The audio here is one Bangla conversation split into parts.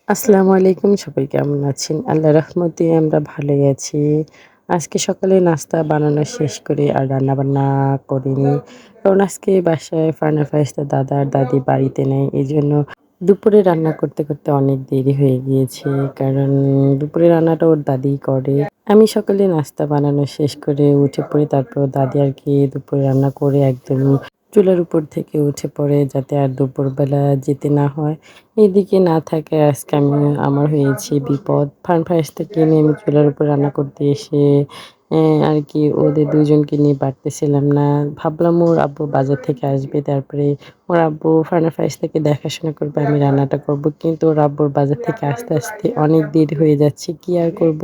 আসসালামু আলাইকুম। সবাই কেমন আছেন? আল্লাহর রহমতে আমরা ভালোই আছি। আজকে সকালে নাস্তা বানানো শেষ করে আর রান্নাবান্না করিনি। কারণ আজকে বাসায় ফারহানা ফারিস্তার দাদা আর দাদি বাড়িতে নেই। এজন্য দুপুরে রান্না করতে অনেক দেরি হয়ে গিয়েছে। কারণ দুপুরে রান্নাটা ওর দাদিই করে। আমি সকালে নাস্তা বানানো শেষ করে উঠে পড়ি। তারপর দাদি আরকি দুপুরে রান্না করে একদম চুলার উপর থেকে উঠে পড়ে যাতে আর দুপুরবেলা যেতে না হয়। এদিকে না থাকায় আজকে আমার হয়েছে বিপদ। ফার্স্টে নিয়ে আমি চুলার উপর রান্না করতে এসে আরকি ওদের ২ জনকে নিয়ে পারতেছিলাম না। ভাবলাম ওর আব্বু বাজার থেকে আসবে। তারপরে ওর আব্বু ফার্স্টকে দেখাশোনা করবে, আমি রান্নাটা করব। কিন্তু ওর আব্বুর বাজার থেকে আসতে অনেক দেরি হয়ে যাচ্ছে। কি আর করব?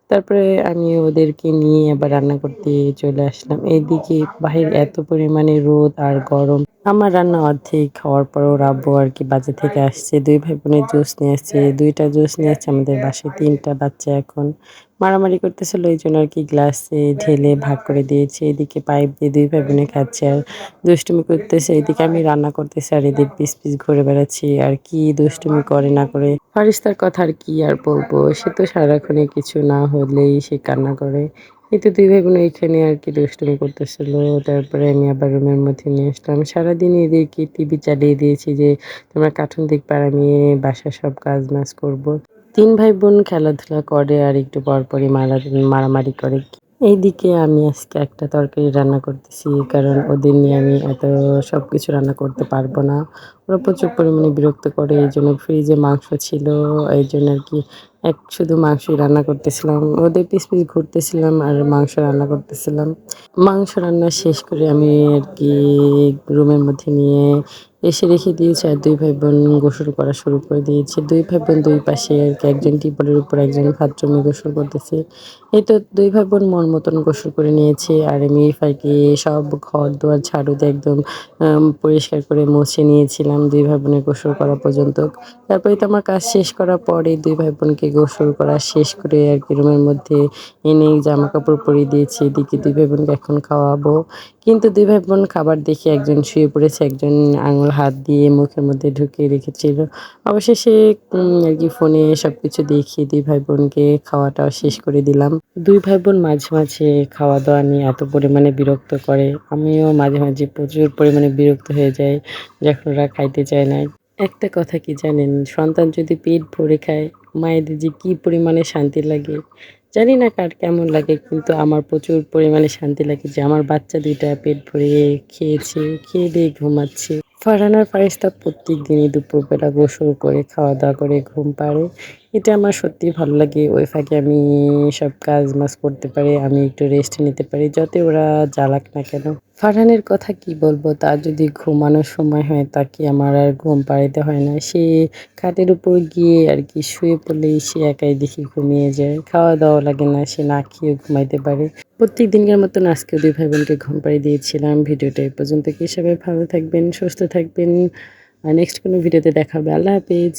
তারপরে আমি ওদেরকে নিয়ে আবার রান্না করতে চলে আসলাম। এদিকে বাহিরে এত পরিমাণে রোদ আর গরম। আমার রান্না অর্ধেক খাওয়ার পর ওর আব্বু আরকি বাজার থেকে আসছে। ২ ভাই বোনের জুস নিয়ে আসছে। ২ টা জুস নিয়ে আসছে আমাদের বাসায় ৩ টা বাচ্চা এখন। মারামারি করতেছিল এইজন্য আরকি গ্লাসে ঢেলে ভাগ করে দিয়েছি। এদিকে পাইপ দিয়ে ২ ভাই বোনে খাচ্ছে আর দুষ্টুমি করতেছে। এদিকে আমি রান্না করতেছি আর এদিক পিছ ঘুরে বেড়াচ্ছি। আর কি দুষ্টুমি করে না করে। ফারিস্তার কথা আর কি আর বলবো? সে তো সারাক্ষণই কিছু না হলেই সে কান্না করে। এই তো ২ ভাই বোন এইখানে আরকি দুষ্টুমি করতেছিল। তারপরে আমি আবার রুমের মধ্যে নিয়ে আসলাম। সারাদিন এদেরকে টিভি চালিয়ে দিয়েছি যে, "তোমরা কার্টুন দেখবা আর আমি বাসার সব কাজ-মাজ করব।" ৩ ভাই বোন খেলাধুলা করে আর একটু পরপরই মারামারি করে। এইদিকে আমি আজকে একটা তরকারি রান্না করতেছি। কারণ ওদের নিয়ে আমি এত সবকিছু রান্না করতে পারব না। ওরা প্রচুর পরিমাণে বিরক্ত করে। এইজন্য ফ্রিজে মাংস ছিল। এইজন্য আরকি শুধু মাংসই রান্না করতেছিলাম। ওদের পিছ ঘুরতেছিলাম আর মাংস রান্না করতেছিলাম। মাংস রান্না শেষ করে আমি আরকি রুমের মধ্যে নিয়ে এসে রেখে দিয়েছি আর ২ ভাই বোন গোসল করা শুরু করে দিয়েছে। ২ ভাই বোন ২ পাশে আরকি একজন টিপলের উপর একজন বাথরুমে গোসল করতেছে। এই তো ২ ভাই বোন মন মতন গোসল করে নিয়েছে আর আমি এই ফাঁকে সব ঘর-দুয়ার ঝাড়ু দিয়ে একদম পরিষ্কার করে মুছে নিয়েছিলাম ২ ভাই বোনের গোসল করা পর্যন্ত। তারপরে তো আমার কাজ শেষ করার পরে ২ ভাই বোনকে গোসল করা শেষ করে আরকি রুমের মধ্যে এনে জামাকাপড় পরিয়ে দিয়েছি। এদিকে ২ ভাই বোনকে এখন খাওয়াবো। কিন্তু ২ ভাই বোন খাবার দেখে একজন শুয়ে পড়েছে, একজন আঙুল হাত দিয়ে মুখের মধ্যে ঢুকিয়ে রেখেছিল। অবশেষে আরকি ফোনে সবকিছু দেখিয়ে ২ ভাই বোনকে খাওয়াটাও শেষ করে দিলাম। ২ ভাই বোন মাঝে খাওয়া-দাওয়া নিয়ে এত পরিমাণে বিরক্ত করে। আমিও মাঝে প্রচুর পরিমাণে বিরক্ত হয়ে যাই যখন ওরা খাইতে চায় না। একটা কথা কি জানেন? সন্তান যদি পেট ভরে খায়, মায়েদের যে কি পরিমাণে শান্তি লাগে। জানি না কার কেমন লাগে কিন্তু আমার প্রচুর পরিমাণে শান্তি লাগে যে আমার বাচ্চা ২ টা পেট ভরে খেয়েছে, খেয়ে-দেয়ে ঘুমাচ্ছে। ফারহান আর ফারিস্তা প্রত্যেকদিনই দুপুরবেলা গোসল করে, খাওয়া-দাওয়া করে ঘুম পাড়ে। এটা আমার সত্যিই ভালো লাগে। ওই ফাঁকে আমি সব কাজ-মাজ করতে পারি, আমি একটু রেস্ট নিতে পারি। যতই ওরা জ্বালাক না কেন। ফারহানের কথা কি বলবো? তার যদি ঘুমানোর সময় হয় তাকে আমার আর ঘুম পাড়াইতে হয় না। সে খাটের উপর গিয়ে আরকি শুয়ে পড়লেই সে একাই দেখি ঘুমিয়ে যায়। খাওয়া-দাওয়া লাগে না, সে না খেয়েও ঘুমাইতে পারে। প্রত্যেক দিনকার মতন আজকেও ২ ভাই বোনকে ঘুম পাড়িয়ে দিয়েছিলাম। ভিডিওটা এই পর্যন্তই। সবাই ভালো থাকবেন, সুস্থ থাকবেন। নেক্সট কোনো ভিডিওতে দেখা হবে। আল্লাহ হাফেজ।